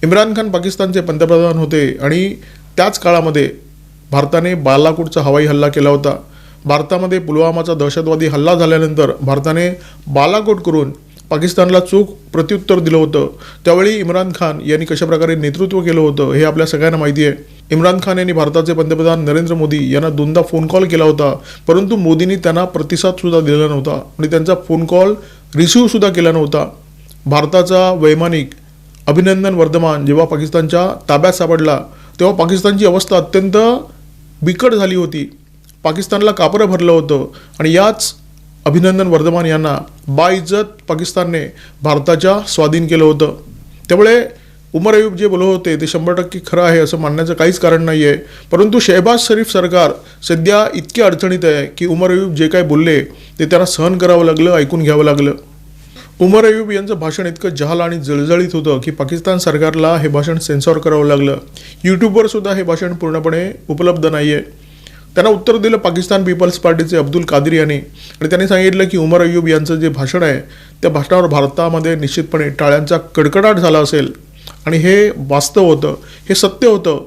इम्रान खान पाकिस्तानचे पंतप्रधान होते आणि त्याच काळामध्ये भारताने बालाकोटचा हवाई हल्ला केला होता. भारतामध्ये पुलवामाचा दहशतवादी हल्ला झाल्यानंतर भारताने बालाकोट करून पाकिस्तानला चोख प्रत्युत्तर दिलं होतं. त्यावेळी इम्रान खान यांनी कशाप्रकारे नेतृत्व केलं होतं हे आपल्या सगळ्यांना माहिती आहे. इम्रान खान यांनी भारताचे पंतप्रधान नरेंद्र मोदी यांना दोनदा फोन कॉल केला होता, परंतु मोदींनी त्यांना प्रतिसादसुद्धा दिला नव्हता आणि त्यांचा फोन कॉल रिसिव्हसुद्धा केला नव्हता. भारताचा वैमानिक अभिनंदन वर्धमान जेव्हा पाकिस्तानच्या ताब्यात सापडला तेव्हा पाकिस्तानची अवस्था अत्यंत बिकट झाली होती. पाकिस्तानला कापरं भरलं होतं आणि याच अभिनंदन वर्धमान यांना बाइज्जत पाकिस्तानने भारताच्या स्वाधीन केलं होतं. त्यामुळे उमर अयूब जे बोलत होते ते 100% खरं आहे असं मानण्याचं काहीच कारण नाही आहे. परंतु शहबाज शरीफ सरकार सध्या इतके अडचणीत आहे की उमर अयूब जे काय बोलले ते त्यांना सहन करावं लागलं, ऐकून घ्यावं लागलं. उमर अयूब यांचं भाषण इतकं जहाल आणि जळजळीत होतं की पाकिस्तान सरकारला हे भाषण सेन्सॉर करावं लागलं. यूट्यूबवर सुद्धा हे भाषण पूर्णपणे उपलब्ध नाही आहे. त्यांना उत्तर दिलं पाकिस्तान पीपल्स पार्टीचे अब्दुल कादर यांनी आणि त्यांनी सांगितलं की उमर अयूब यांचं जे भाषण आहे त्या भाषणावर भारतामध्ये निश्चितपणे टाळ्यांचा कडकडाट झाला असेल आणि हे वास्तव होतं, हे सत्य होतं.